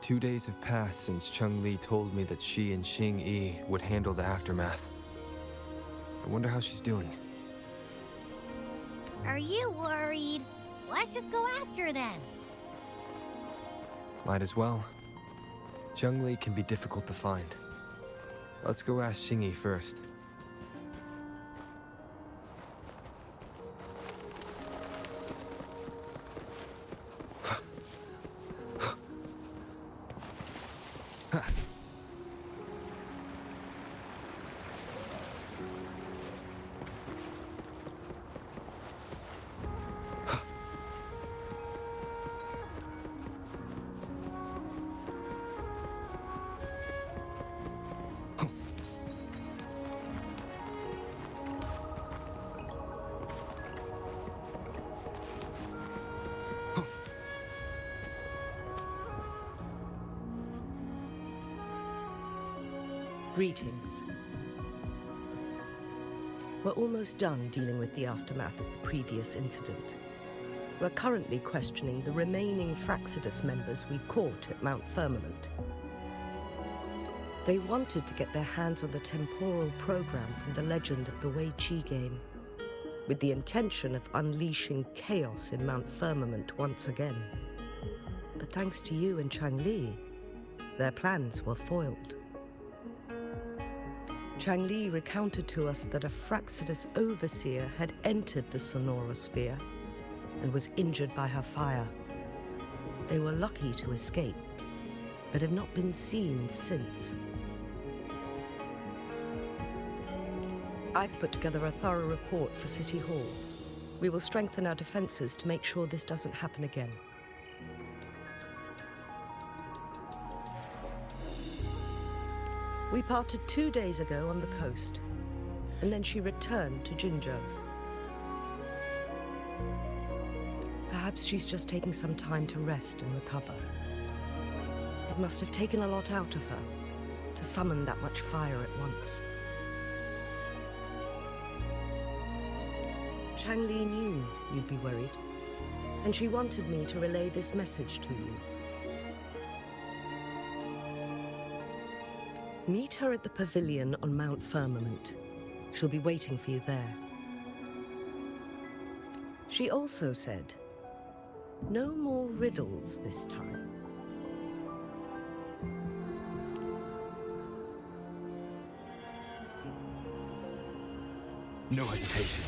2 days have passed since Chun-Li told me that she and Xing-Yi would handle the aftermath. I wonder how she's doing. Are you worried? Let's just go ask her then. Might as well. Chun-Li can be difficult to find. Let's go ask Xing-Yi first. Greetings. We're almost done dealing with the aftermath of the previous incident. We're currently questioning the remaining Fraxidus members we caught at Mount Firmament. They wanted to get their hands on the temporal program from the legend of the Wei Qi game, with the intention of unleashing chaos in Mount Firmament once again. But thanks to you and Chang-Li, their plans were foiled. Chang-Li recounted to us that a Fraxidus overseer had entered the Sonora Sphere and was injured by her fire. They were lucky to escape, but have not been seen since. I've put together a thorough report for City Hall. We will strengthen our defenses to make sure this doesn't happen again. We parted 2 days ago on the coast, and then she returned to Jinzhou. Perhaps she's just taking some time to rest and recover. It must have taken a lot out of her to summon that much fire at once. Chang-Li knew you'd be worried, and she wanted me to relay this message to you. Meet her at the pavilion on Mount Firmament. She'll be waiting for you there. She also said, no more riddles this time. No hesitation.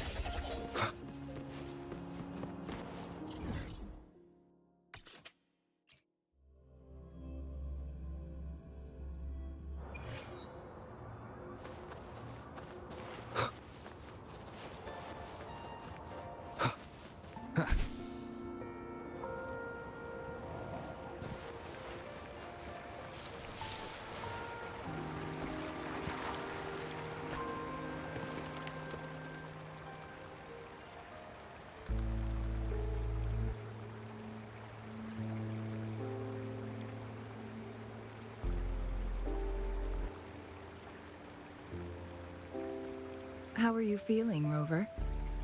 How are you feeling, Rover?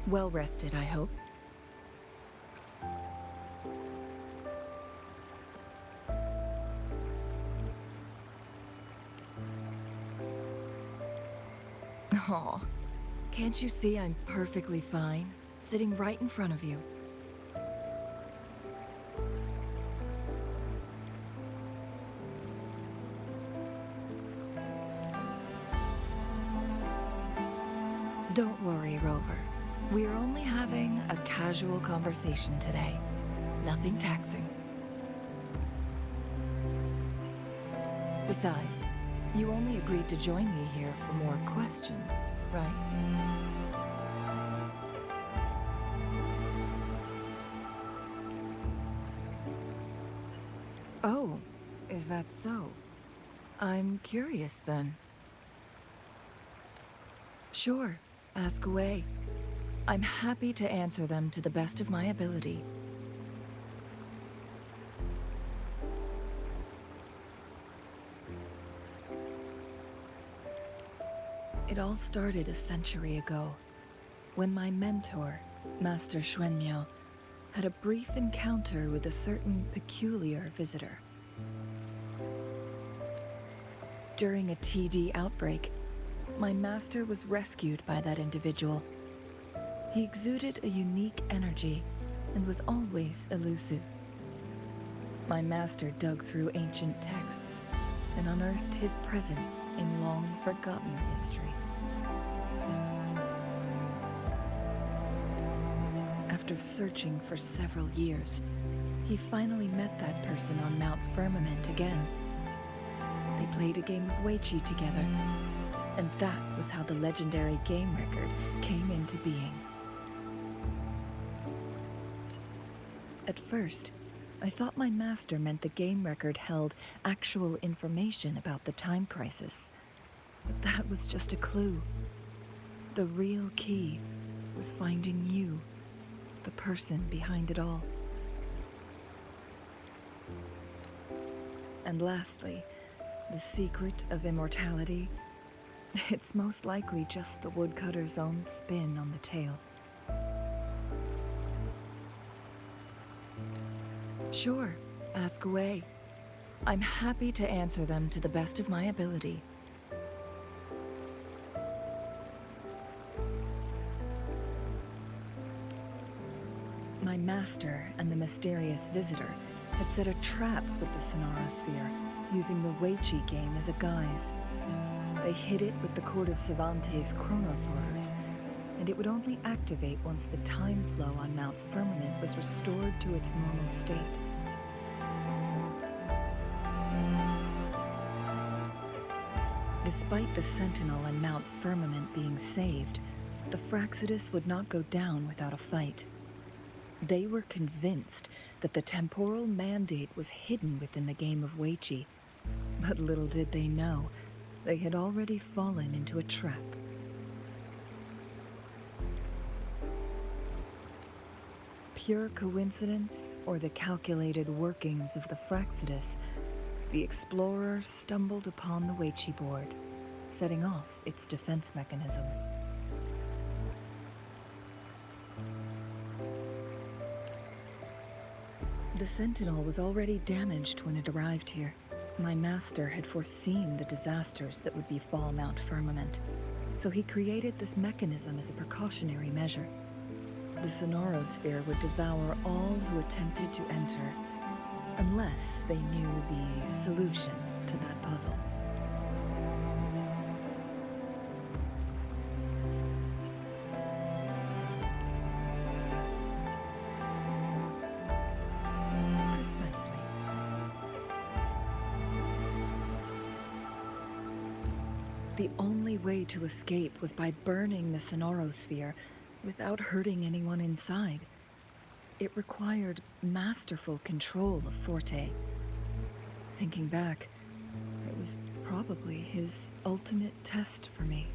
Well rested, I hope. Aw, can't you see I'm perfectly fine, sitting right in front of you? Don't worry, Rover. We are only having a casual conversation today. Nothing taxing. Besides, you only agreed to join me here for more questions, right? Oh, is that so? I'm curious then. Sure. Ask away. I'm happy to answer them to the best of my ability. It all started a century ago, when my mentor, Master Xuanmiao, had a brief encounter with a certain peculiar visitor. During a TD outbreak, my master was rescued by that individual. He exuded a unique energy and was always elusive. My master dug through ancient texts and unearthed his presence in long-forgotten history. After searching for several years, he finally met that person on Mount Firmament again. They played a game of Weiqi together, and that was how the legendary game record came into being. At first, I thought my master meant the game record held actual information about the time crisis. But that was just a clue. The real key was finding you, the person behind it all. And lastly, the secret of immortality. It's most likely just the woodcutter's own spin on the tale. Sure, ask away. I'm happy to answer them to the best of my ability. My master and the mysterious visitor had set a trap with the Sonorosphere, using the Weiqi game as a guise. They hid it with the Court of Cervantes' Chronos orders, and it would only activate once the time flow on Mount Firmament was restored to its normal state. Despite the Sentinel and Mount Firmament being saved, the Fraxidus would not go down without a fight. They were convinced that the temporal mandate was hidden within the game of Weiqi, but little did they know, they had already fallen into a trap. Pure coincidence or the calculated workings of the Fraxidus, the explorer stumbled upon the Weiqi board, setting off its defense mechanisms. The Sentinel was already damaged when it arrived here. My master had foreseen the disasters that would befall Mount Firmament, so he created this mechanism as a precautionary measure. The Sonorosphere would devour all who attempted to enter, unless they knew the solution to that puzzle. Precisely. The only way to escape was by burning the Sonorosphere without hurting anyone inside. It required masterful control of Forte. Thinking back, it was probably his ultimate test for me.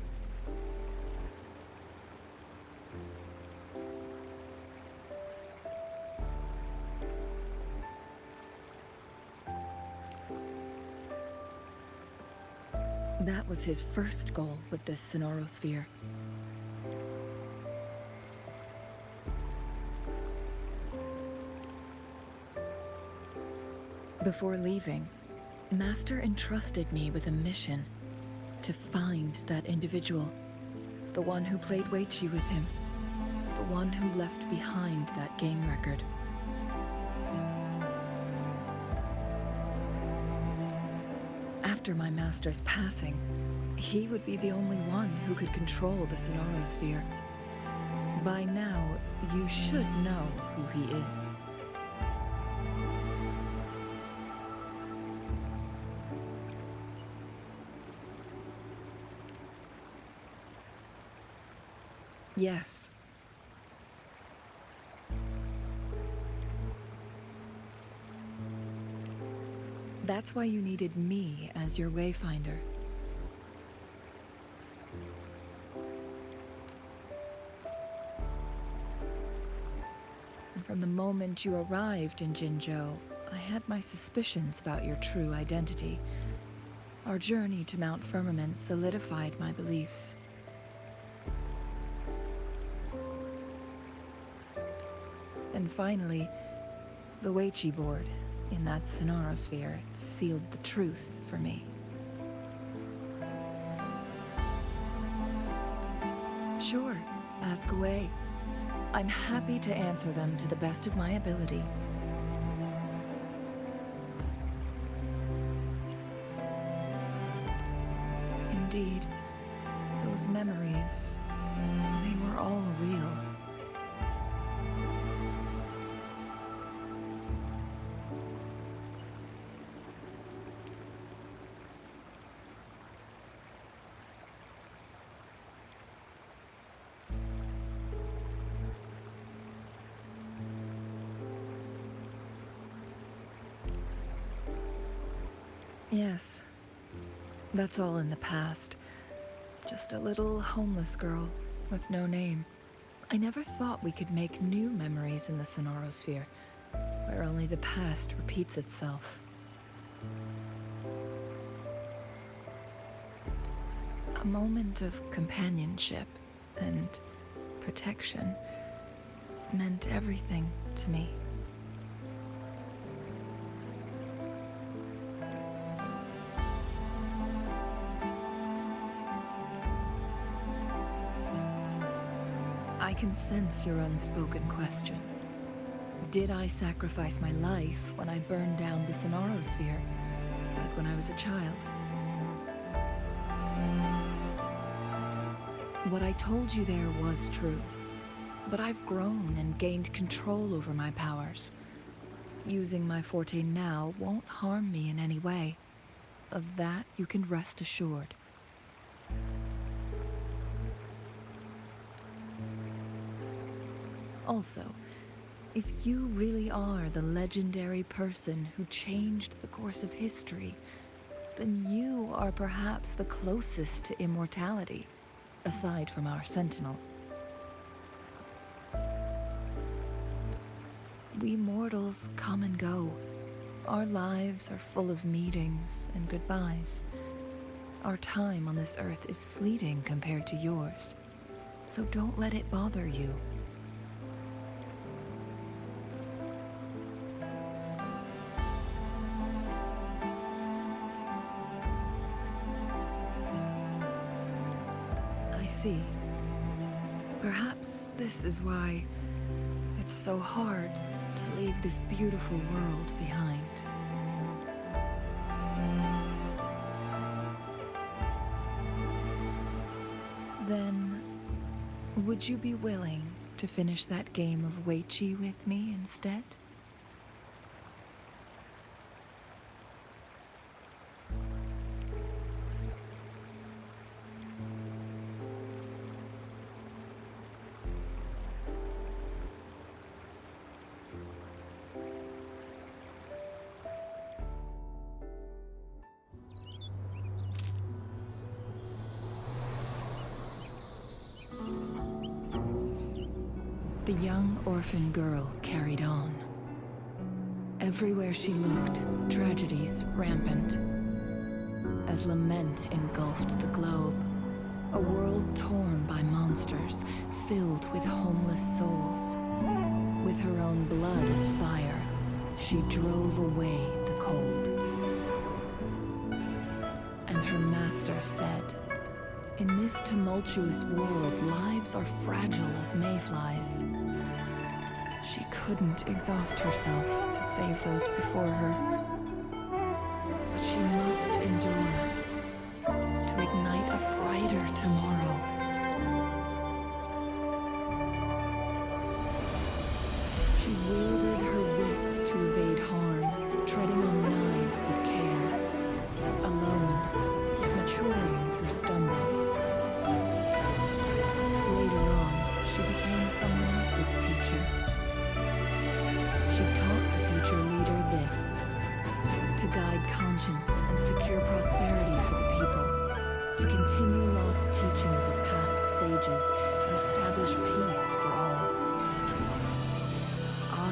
That was his first goal with this Sonorosphere. Before leaving, Master entrusted me with a mission to find that individual, the one who played Weiqi with him, the one who left behind that game record. After my master's passing, he would be the only one who could control the Sonorosphere. By now, you should know who he is. Yes. That's why you needed me as your wayfinder. And from the moment you arrived in Jinzhou, I had my suspicions about your true identity. Our journey to Mount Firmament solidified my beliefs. And finally, the Weiqi board in that Sonorosphere sealed the truth for me. Sure, ask away. I'm happy to answer them to the best of my ability. Indeed, those memories, they were all real. Yes, that's all in the past. Just a little homeless girl with no name. I never thought we could make new memories in the Sonorosphere, where only the past repeats itself. A moment of companionship and protection meant everything to me. I can sense your unspoken question. Did I sacrifice my life when I burned down the Sonorosphere, like when I was a child? What I told you there was true, but I've grown and gained control over my powers. Using my forte now won't harm me in any way. Of that you can rest assured. Also, if you really are the legendary person who changed the course of history, then you are perhaps the closest to immortality, aside from our Sentinel. We mortals come and go. Our lives are full of meetings and goodbyes. Our time on this earth is fleeting compared to yours, so don't let it bother you. I see. Perhaps this is why it's so hard to leave this beautiful world behind. Then, would you be willing to finish that game of Weiqi with me instead? The young orphan girl carried on. Everywhere she looked, tragedies rampant. As lament engulfed the globe, a world torn by monsters, filled with homeless souls. With her own blood as fire, she drove away the cold. And her master said, "In this tumultuous world, lives are fragile as mayflies." She couldn't exhaust herself to save those before her. But she must endure to ignite a brighter tomorrow. She wielded her wits to evade harm, treading on knives with care. Alone, yet maturing through stumbles. Later on, she became someone else's teacher. She taught the future leader this: to guide conscience and secure prosperity for the people, to continue lost teachings of past sages and establish peace for all.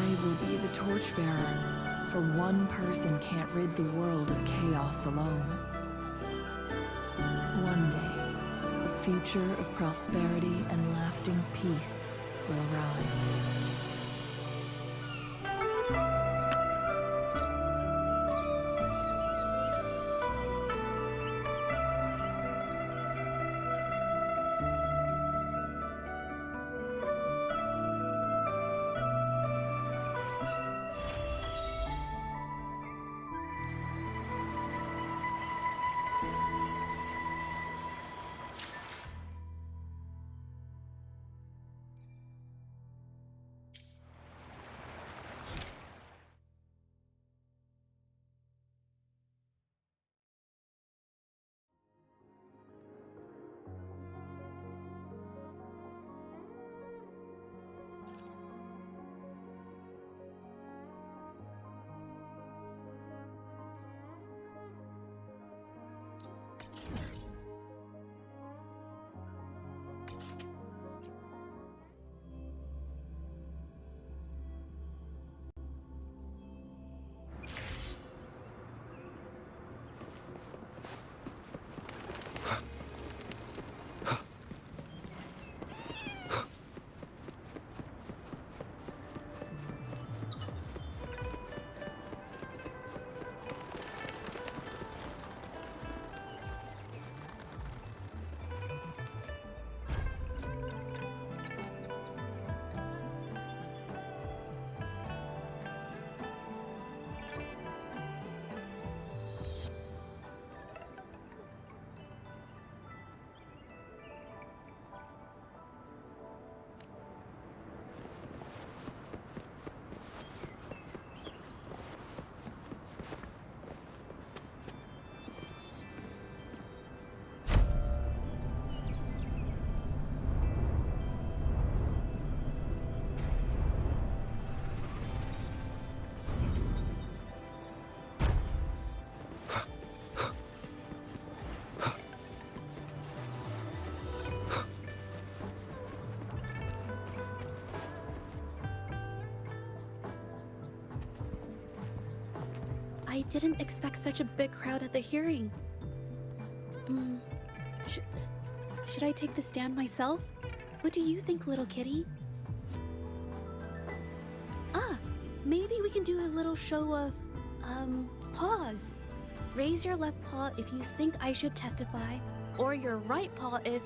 I will be the torchbearer, for one person can't rid the world of chaos alone. One day, the future of prosperity and lasting peace will arrive. I didn't expect such a big crowd at the hearing. Should I take the stand myself? What do you think, little kitty? Maybe we can do a little show of, paws. Raise your left paw if you think I should testify, or your right paw if...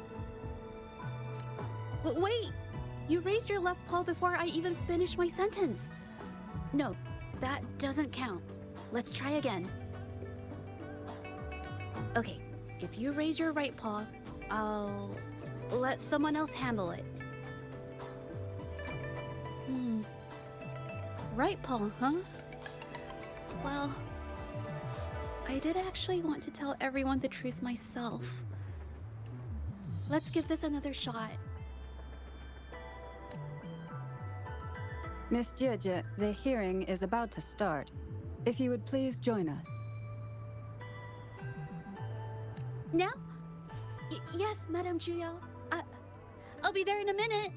Wait! You raised your left paw before I even finished my sentence. No, that doesn't count. Let's try again. Okay, if you raise your right paw, I'll let someone else handle it. Right paw, huh? Well, I did actually want to tell everyone the truth myself. Let's give this another shot. Miss Jieje, the hearing is about to start. If you would please join us. Now? Yes, Madame Juyao. I'll be there in a minute.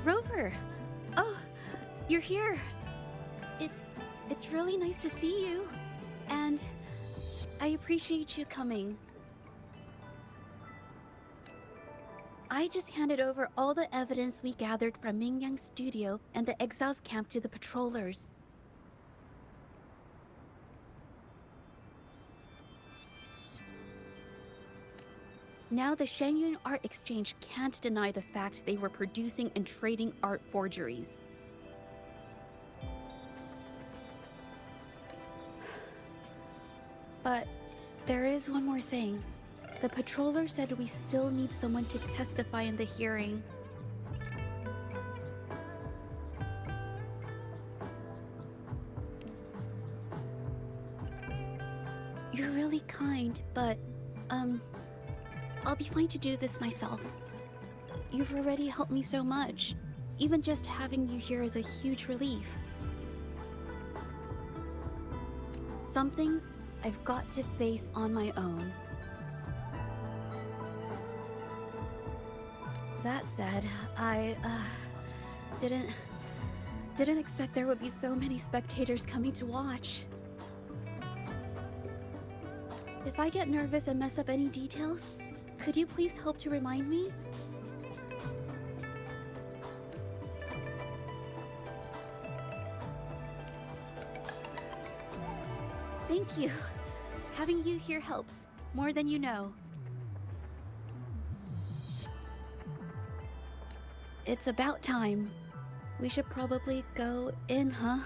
Rover! Oh, you're here. It's really nice to see you. And I appreciate you coming. I just handed over all the evidence we gathered from Mingyang's studio and the exiles camp to the patrollers. Now the Shangyun Art Exchange can't deny the fact they were producing and trading art forgeries. But there is one more thing. The patroller said we still need someone to testify in the hearing. You're really kind, but, I'll be fine to do this myself. You've already helped me so much. Even just having you here is a huge relief. Some things I've got to face on my own. That said, I, didn't expect there would be so many spectators coming to watch. If I get nervous and mess up any details, could you please help to remind me? Thank you. Having you here helps, more than you know. It's about time. We should probably go in, huh?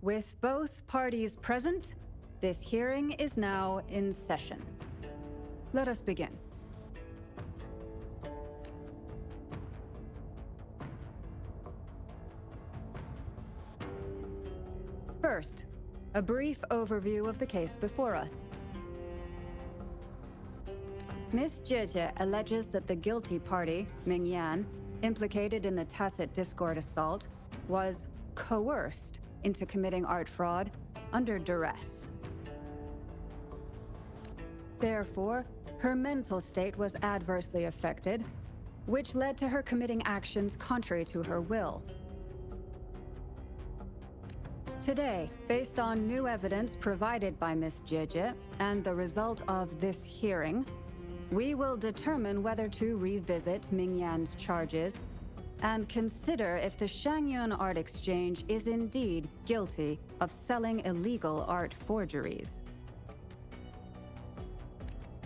With both parties present, this hearing is now in session. Let us begin. First, a brief overview of the case before us. Miss Jeje alleges that the guilty party, Mingyan, implicated in the tacit discord assault, was coerced into committing art fraud under duress. Therefore, her mental state was adversely affected, which led to her committing actions contrary to her will. Today, based on new evidence provided by Miss Jeje and the result of this hearing, we will determine whether to revisit Mingyan's charges and consider if the Shangyun Art Exchange is indeed guilty of selling illegal art forgeries.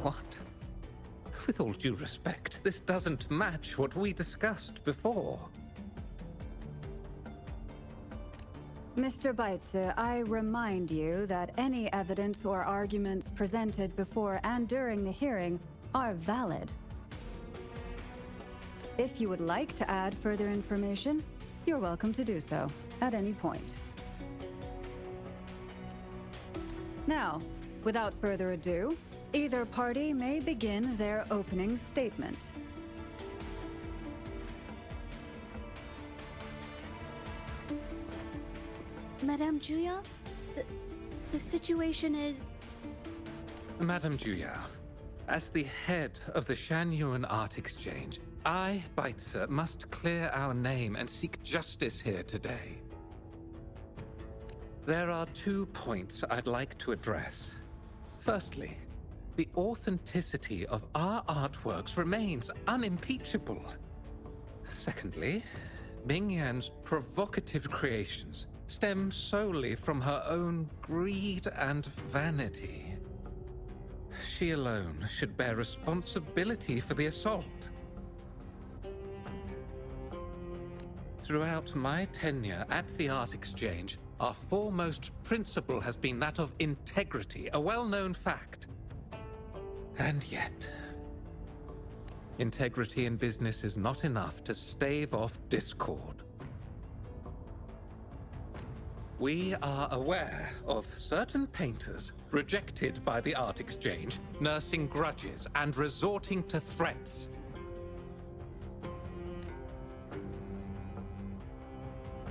What? With all due respect, this doesn't match what we discussed before. Mr. Baitze, I remind you that any evidence or arguments presented before and during the hearing are valid. If you would like to add further information, you're welcome to do so at any point. Now, without further ado, either party may begin their opening statement. Madame Juya, the situation is... Madame Juya, as the head of the Shanyuan Art Exchange, I, Baitze, must clear our name and seek justice here today. There are 2 points I'd like to address. Firstly, the authenticity of our artworks remains unimpeachable. Secondly, Mingyan's provocative creations stem solely from her own greed and vanity. She alone should bear responsibility for the assault. Throughout my tenure at the Art Exchange, our foremost principle has been that of integrity, a well-known fact. And yet, integrity in business is not enough to stave off discord. We are aware of certain painters rejected by the Art Exchange, nursing grudges and resorting to threats.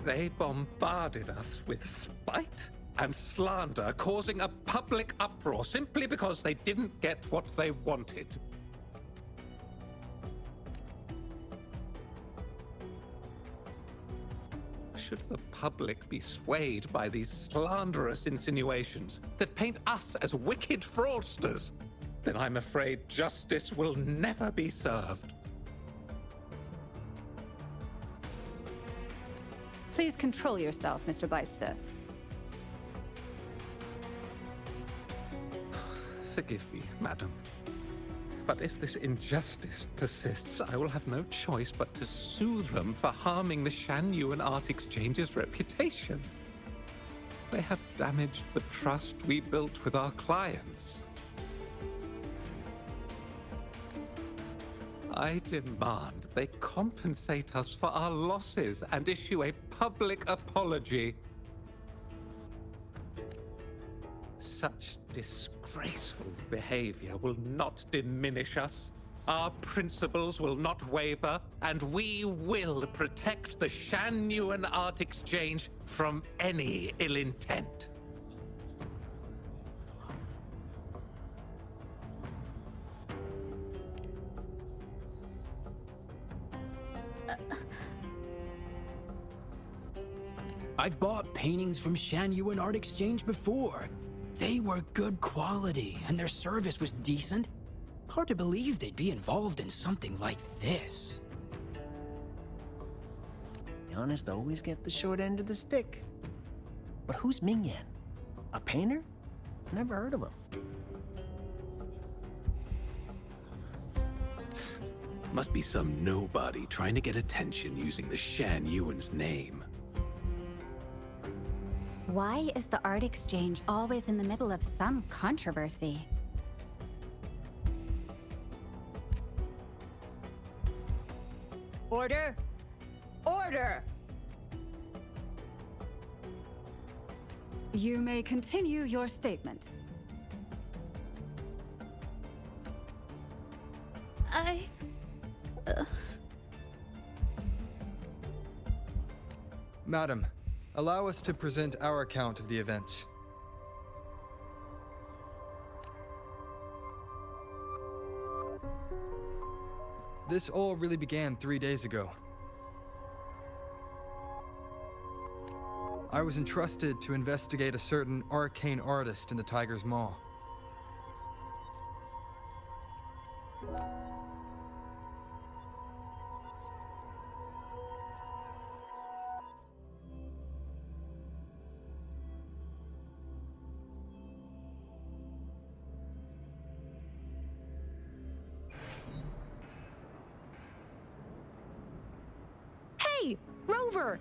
They bombarded us with spite and slander, causing a public uproar simply because they didn't get what they wanted. Should the public be swayed by these slanderous insinuations that paint us as wicked fraudsters, then I'm afraid justice will never be served. Please control yourself, Mr. Baitze. Forgive me, madam. But if this injustice persists, I will have no choice but to sue them for harming the Shanyuan Art Exchange's reputation. They have damaged the trust we built with our clients. I demand they compensate us for our losses and issue a public apology. Such disgraceful behavior will not diminish us. Our principles will not waver, and we will protect the Shanyuan Art Exchange from any ill intent. I've bought paintings from Shanyuan Art Exchange before. They were good quality, and their service was decent. Hard to believe they'd be involved in something like this. The honest always get the short end of the stick. But who's Mingyan? A painter? Never heard of him. Must be some nobody trying to get attention using the Shanyuan's name. Why is the Art Exchange always in the middle of some controversy? Order! Order! You may continue your statement. Madam, allow us to present our account of the events. This all really began 3 days ago. I was entrusted to investigate a certain arcane artist in the Tiger's Maw. Hey, Rover!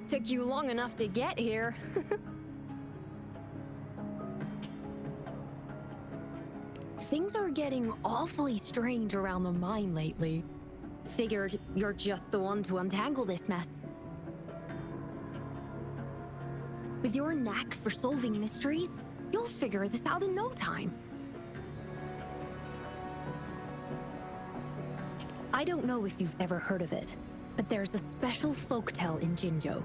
Took you long enough to get here. Things are getting awfully strange around the mine lately. Figured you're just the one to untangle this mess. With your knack for solving mysteries, you'll figure this out in no time. I don't know if you've ever heard of it, but there's a special folktale in Jinzhou.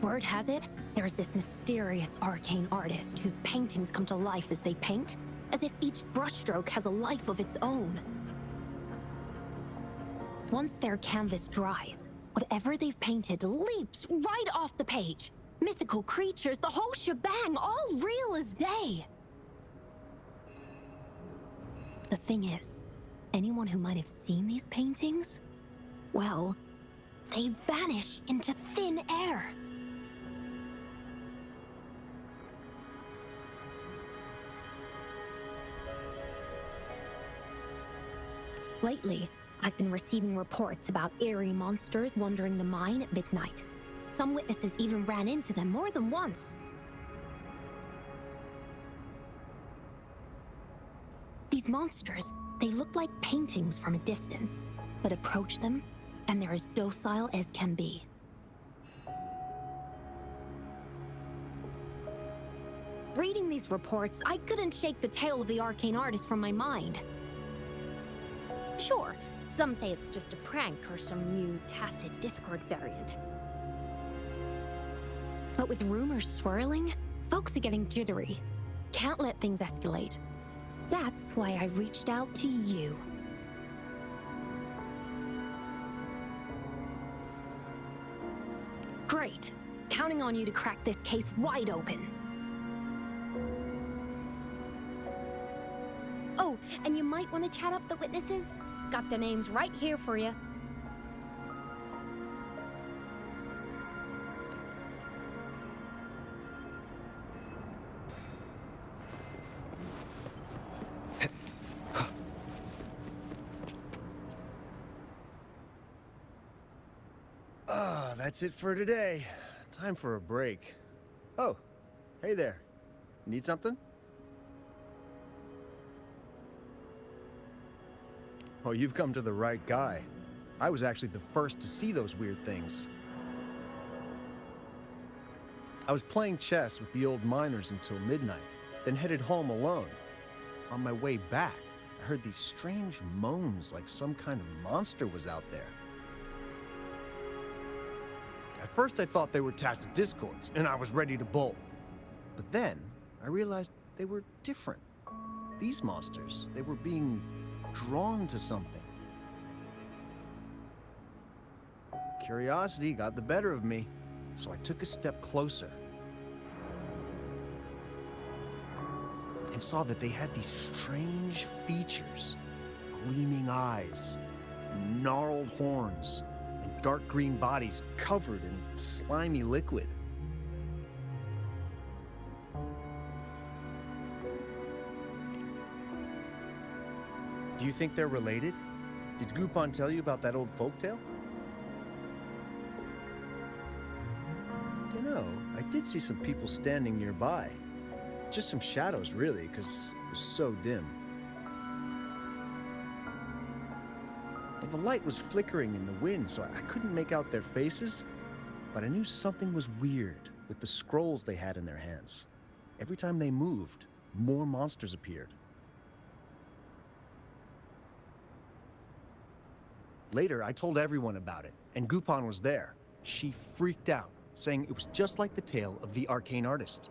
Word has it, there's this mysterious arcane artist whose paintings come to life as they paint, as if each brushstroke has a life of its own. Once their canvas dries, whatever they've painted leaps right off the page. Mythical creatures, the whole shebang, all real as day. The thing is, anyone who might have seen these paintings, well, they vanish into thin air. Lately, I've been receiving reports about eerie monsters wandering the mine at midnight. Some witnesses even ran into them more than once. These monsters, they look like paintings from a distance, but approach them, and they're as docile as can be. Reading these reports, I couldn't shake the tale of the arcane artist from my mind. Sure, some say it's just a prank or some new tacit Discord variant. But with rumors swirling, folks are getting jittery. Can't let things escalate. That's why I reached out to you. Great. Counting on you to crack this case wide open. Oh, and you might want to chat up the witnesses. Got their names right here for you. That's it for today. Time for a break. Oh, hey there. Need something? Oh, you've come to the right guy. I was actually the first to see those weird things. I was playing chess with the old miners until midnight, then headed home alone. On my way back, I heard these strange moans like some kind of monster was out there. At first I thought they were tacit discords, and I was ready to bolt. But then, I realized they were different. These monsters, they were being drawn to something. Curiosity got the better of me, so I took a step closer. And saw that they had these strange features. Gleaming eyes, gnarled horns, and dark green bodies covered in slimy liquid. Do you think they're related? Did Groupon tell you about that old folktale? You know, I did see some people standing nearby. Just some shadows, really, because it was so dim. But the light was flickering in the wind, so I couldn't make out their faces. but I knew something was weird with the scrolls they had in their hands. Every time they moved, more monsters appeared. Later, I told everyone about it, and Gupon was there. She freaked out, saying it was just like the tale of the arcane artist.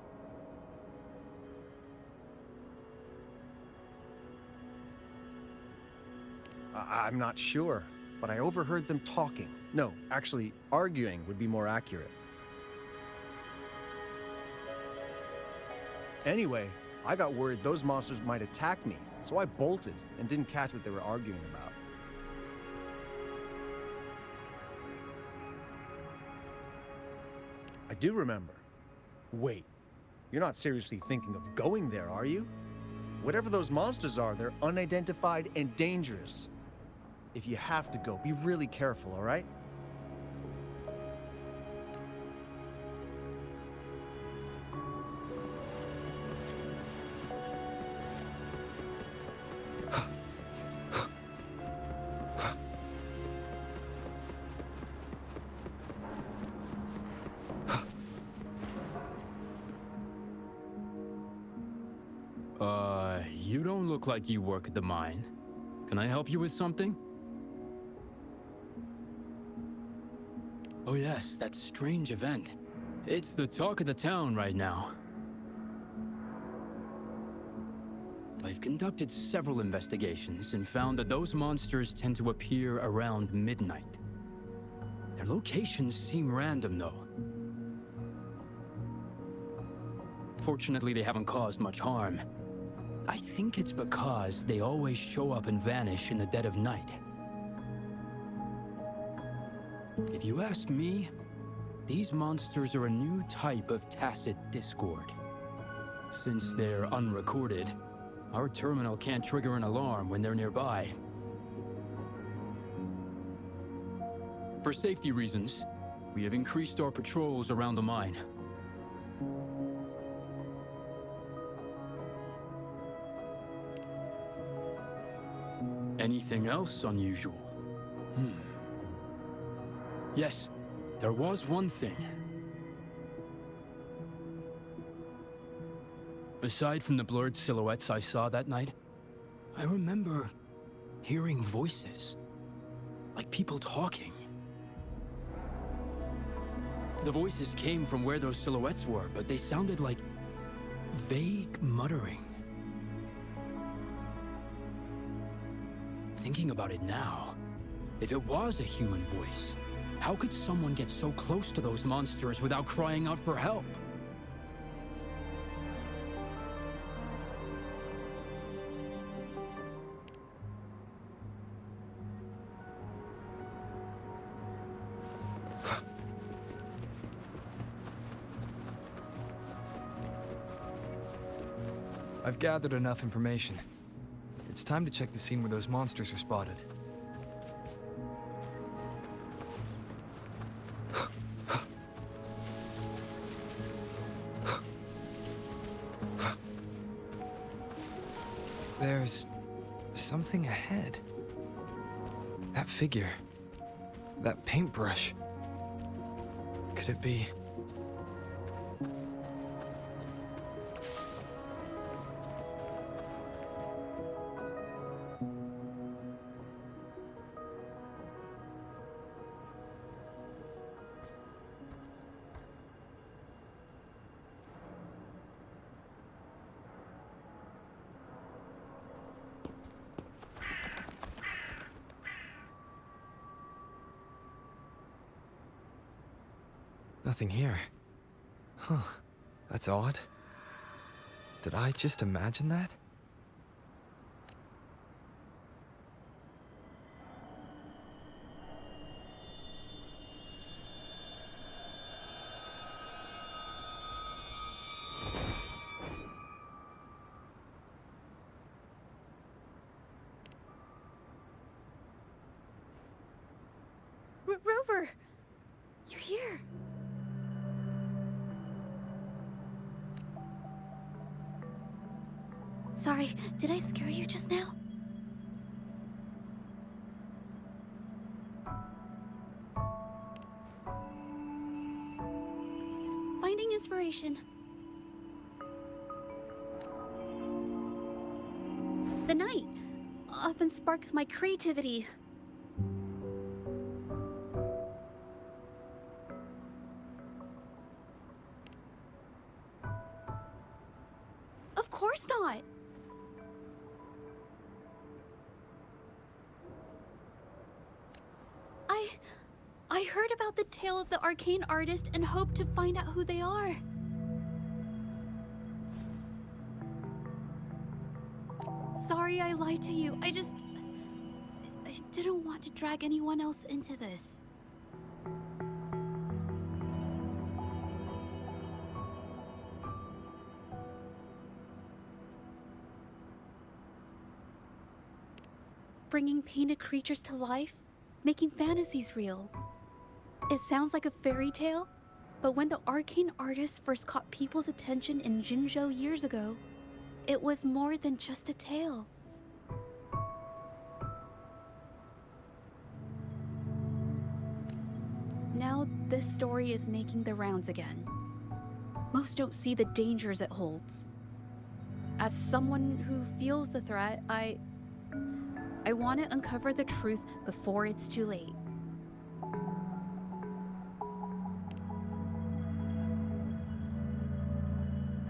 I'm not sure, but I overheard them talking. No, actually, arguing would be more accurate. Anyway, I got worried those monsters might attack me, so I bolted and didn't catch what they were arguing about. I do remember. Wait, you're not seriously thinking of going there, are you? Whatever those monsters are, they're unidentified and dangerous. If you have to go, be really careful, all right? You don't look like you work at the mine. Can I help you with something? Oh yes, that strange event. It's the talk of the town right now. I've conducted several investigations and found that those monsters tend to appear around midnight. Their locations seem random, though. Fortunately, they haven't caused much harm. I think it's because they always show up and vanish in the dead of night. If you ask me, these monsters are a new type of tacit discord. Since they're unrecorded, our terminal can't trigger an alarm when they're nearby. For safety reasons, we have increased our patrols around the mine. Anything else unusual? Yes, there was one thing. Aside from the blurred silhouettes I saw that night, I remember hearing voices, like people talking. The voices came from where those silhouettes were, but they sounded like vague muttering. Thinking about it now, if it was a human voice, how could someone get so close to those monsters without crying out for help? I've gathered enough information. It's time to check the scene where those monsters were spotted. There's something ahead. That figure. That paintbrush. Could it be... Nothing here. Huh. That's odd. Did I just imagine that? Rover! You're here! Sorry, did I scare you just now? finding inspiration. The night often sparks my creativity. Of course not. I heard about the tale of the arcane artist and hope to find out who they are. Sorry I lied to you. I didn't want to drag anyone else into this. Bringing painted creatures to life, making fantasies real. It sounds like a fairy tale, but when the arcane artist first caught people's attention in Jinzhou years ago, it was more than just a tale. Now this story is making the rounds again. Most don't see the dangers it holds. As someone who feels the threat, I want to uncover the truth before it's too late.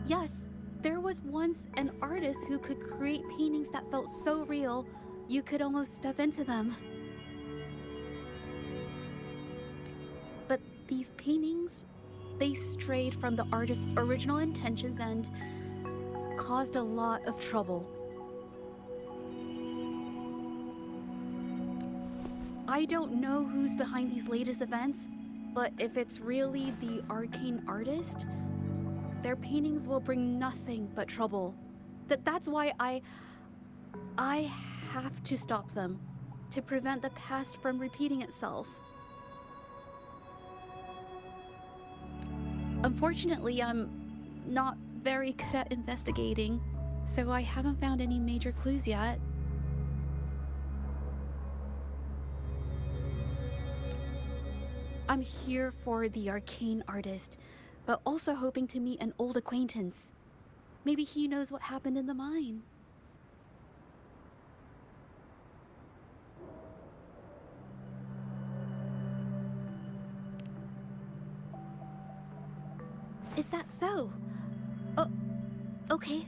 Yes, there was once an artist who could create paintings that felt so real, you could almost step into them. But these paintings, they strayed from the artist's original intentions and caused a lot of trouble. I don't know who's behind these latest events, but if it's really the arcane artist, their paintings will bring nothing but trouble. That's why I have to stop them, to prevent the past from repeating itself. Unfortunately, I'm not very good at investigating, so I haven't found any major clues yet. I'm here for the arcane artist, but also hoping to meet an old acquaintance. Maybe he knows what happened in the mine. Is that so? Oh, okay.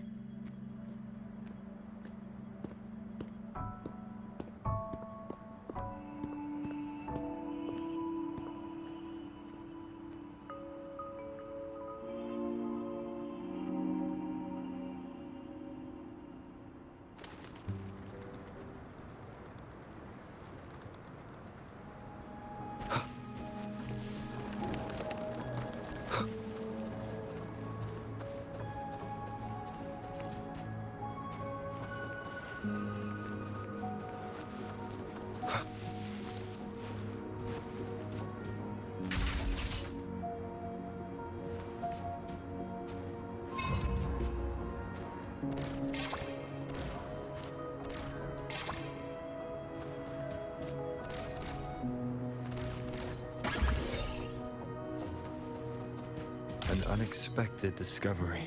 An unexpected discovery.